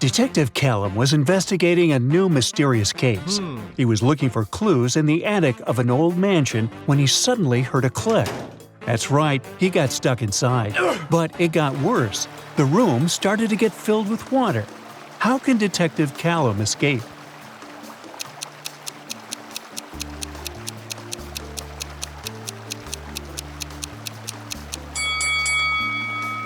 Detective Callum was investigating a new mysterious case. He was looking for clues in the attic of an old mansion when he suddenly heard a click. That's right, he got stuck inside. But it got worse. The room started to get filled with water. How can Detective Callum escape?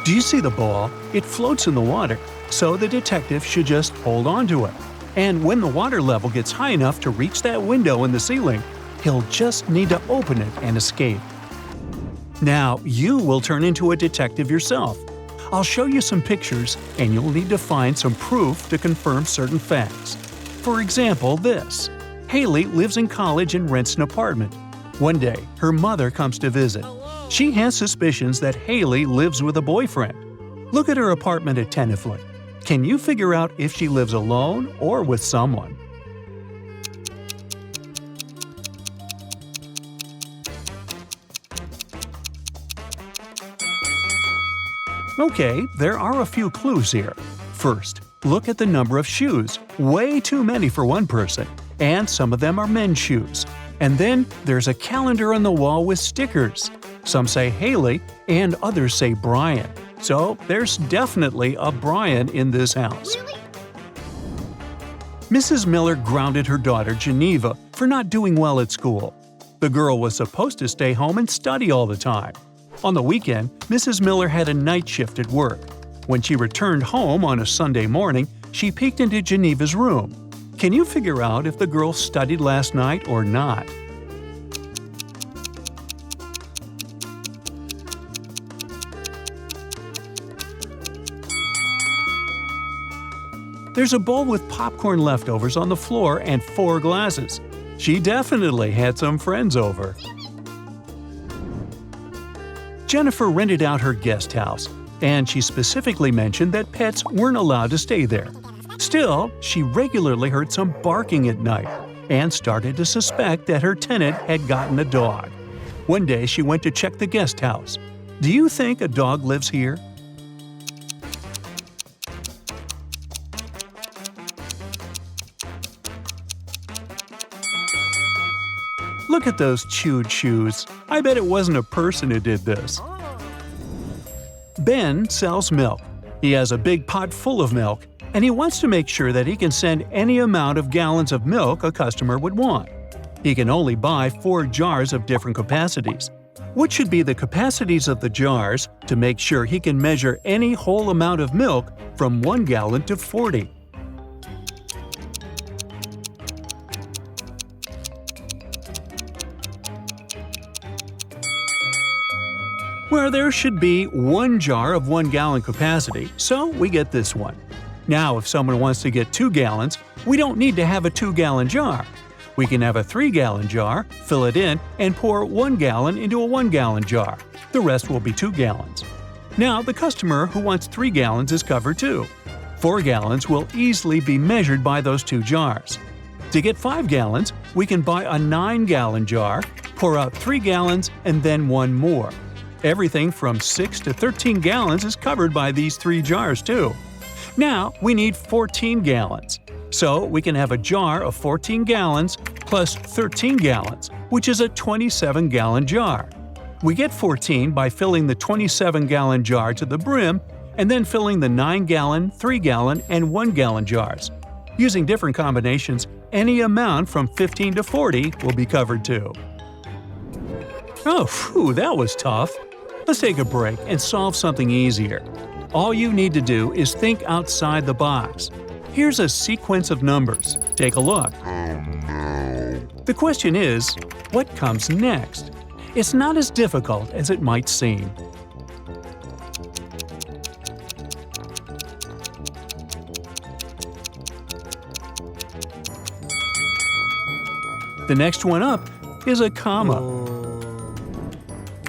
Do you see the ball? It floats in the water, so the detective should just hold on to it. And when the water level gets high enough to reach that window in the ceiling, he'll just need to open it and escape. Now you will turn into a detective yourself. I'll show you some pictures, and you'll need to find some proof to confirm certain facts. For example, this. Haley lives in college and rents an apartment. One day, her mother comes to visit. She has suspicions that Haley lives with a boyfriend. Look at her apartment attentively. Can you figure out if she lives alone or with someone? Okay, there are a few clues here. First, look at the number of shoes. Way too many for one person. And some of them are men's shoes. And then there's a calendar on the wall with stickers. Some say Haley, and others say Brian. So there's definitely a Brian in this house. Really? Mrs. Miller grounded her daughter Geneva for not doing well at school. The girl was supposed to stay home and study all the time. On the weekend, Mrs. Miller had a night shift at work. When she returned home on a Sunday morning, she peeked into Geneva's room. Can you figure out if the girl studied last night or not? There's a bowl with popcorn leftovers on the floor and 4 glasses. She definitely had some friends over. Jennifer rented out her guest house, and she specifically mentioned that pets weren't allowed to stay there. Still, she regularly heard some barking at night and started to suspect that her tenant had gotten a dog. One day she went to check the guest house. Do you think a dog lives here? Look at those chewed shoes. I bet it wasn't a person who did this. Ben sells milk. He has a big pot full of milk, and he wants to make sure that he can send any amount of gallons of milk a customer would want. He can only buy 4 jars of different capacities. What should be the capacities of the jars to make sure he can measure any whole amount of milk from 1 gallon to 40? Where there should be 1 jar of 1 gallon capacity, so we get this one. Now if someone wants to get 2 gallons, we don't need to have a 2-gallon jar. We can have a 3-gallon jar, fill it in, and pour 1 gallon into a 1-gallon jar. The rest will be 2 gallons. Now the customer who wants 3 gallons is covered too. 4 gallons will easily be measured by those 2 jars. To get 5 gallons, we can buy a 9-gallon jar, pour out 3 gallons, and then 1 more. Everything from 6 to 13 gallons is covered by these 3 jars too. Now we need 14 gallons. So we can have a jar of 14 gallons plus 13 gallons, which is a 27-gallon jar. We get 14 by filling the 27-gallon jar to the brim and then filling the 9-gallon, 3-gallon, and 1-gallon jars. Using different combinations, any amount from 15 to 40 will be covered too. Oh, phew, that was tough. Let's take a break and solve something easier. All you need to do is think outside the box. Here's a sequence of numbers. Take a look. The question is, what comes next? It's not as difficult as it might seem. The next one up is a comma.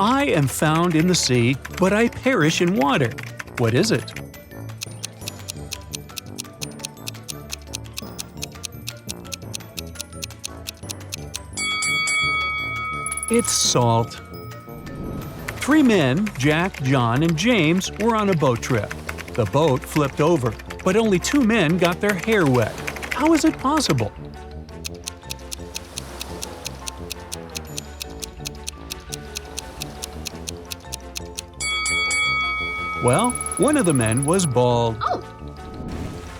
I am found in the sea, but I perish in water. What is it? It's salt. 3 men, Jack, John, and James, were on a boat trip. The boat flipped over. but only 2 men got their hair wet. How is it possible? Well, one of the men was bald.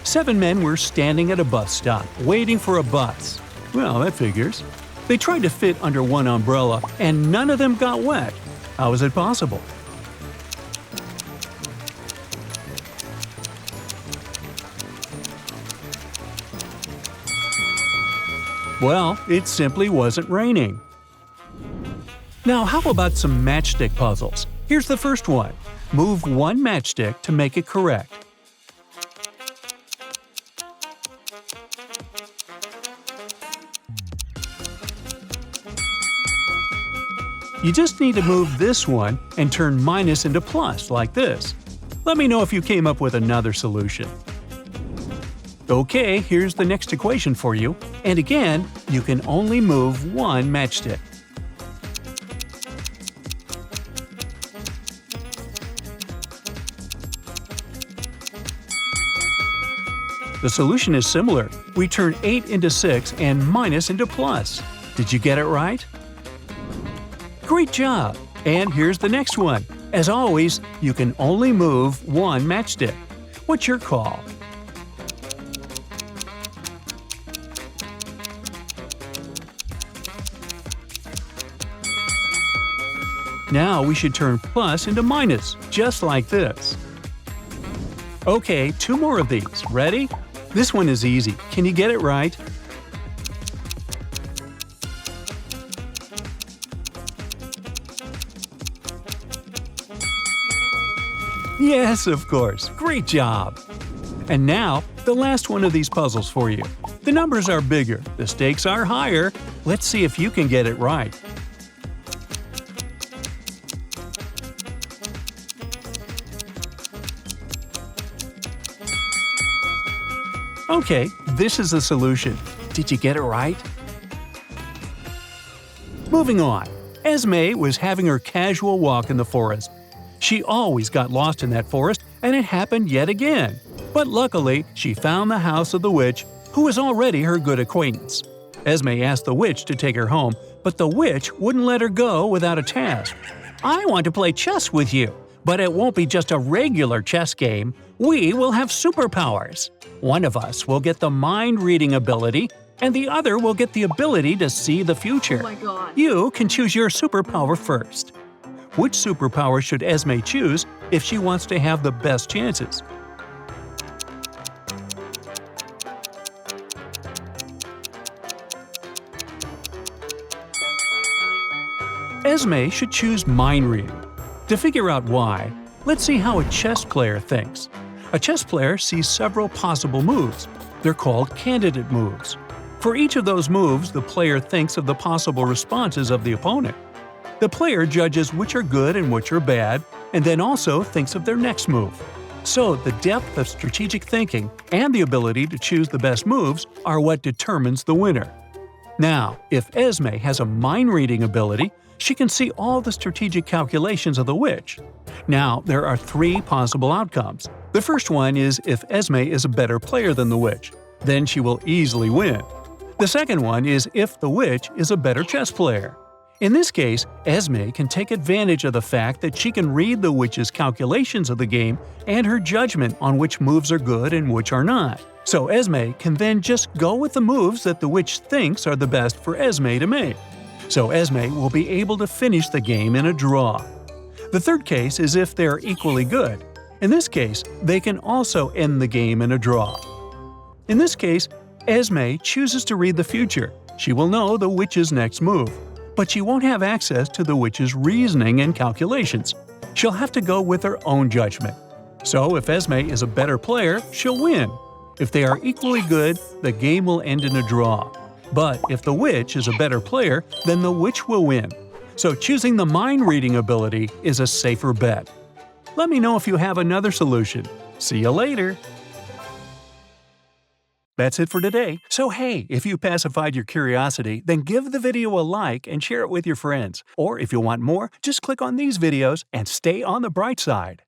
7 men were standing at a bus stop, waiting for a bus. Well, that figures. They tried to fit under one umbrella, and none of them got wet. How is it possible? Well, it simply wasn't raining. Now, how about some matchstick puzzles? Here's the first one. Move one matchstick to make it correct. You just need to move this one and turn minus into plus, like this. Let me know if you came up with another solution. Okay, here's the next equation for you. And again, you can only move one matchstick. The solution is similar. We turn 8 into 6 and minus into plus. Did you get it right? Great job! And here's the next one. As always, you can only move one matchstick. What's your call? Now we should turn plus into minus, just like this. Okay, 2 more of these. Ready? This one is easy. Can you get it right? Yes, of course. Great job! And now, the last one of these puzzles for you. The numbers are bigger, the stakes are higher. Let's see if you can get it right. Okay, this is the solution. Did you get it right? Moving on. Esme was having her casual walk in the forest. She always got lost in that forest, and it happened yet again. But luckily, she found the house of the witch, who was already her good acquaintance. Esme asked the witch to take her home, but the witch wouldn't let her go without a task. "I want to play chess with you, but it won't be just a regular chess game. We will have superpowers. One of us will get the mind-reading ability, and the other will get the ability to see the future. Oh my God. You can choose your superpower first." Which superpower should Esme choose if she wants to have the best chances? Esme should choose mind reading. To figure out why, let's see how a chess player thinks. A chess player sees several possible moves. They're called candidate moves. For each of those moves, the player thinks of the possible responses of the opponent. The player judges which are good and which are bad, and then also thinks of their next move. So the depth of strategic thinking and the ability to choose the best moves are what determines the winner. Now, if Esme has a mind-reading ability, she can see all the strategic calculations of the witch. Now, there are 3 possible outcomes. The first one is if Esme is a better player than the witch. Then she will easily win. The second one is if the witch is a better chess player. In this case, Esme can take advantage of the fact that she can read the witch's calculations of the game and her judgment on which moves are good and which are not. So Esme can then just go with the moves that the witch thinks are the best for Esme to make. So Esme will be able to finish the game in a draw. The third case is if they are equally good. In this case, they can also end the game in a draw. In this case, Esme chooses to read the future. She will know the witch's next move, but she won't have access to the witch's reasoning and calculations. She'll have to go with her own judgment. So if Esme is a better player, she'll win. If they are equally good, the game will end in a draw. But if the witch is a better player, then the witch will win. So choosing the mind-reading ability is a safer bet. Let me know if you have another solution. See you later! That's it for today. So hey, if you pacified your curiosity, then give the video a like and share it with your friends. Or if you want more, just click on these videos and stay on the bright side.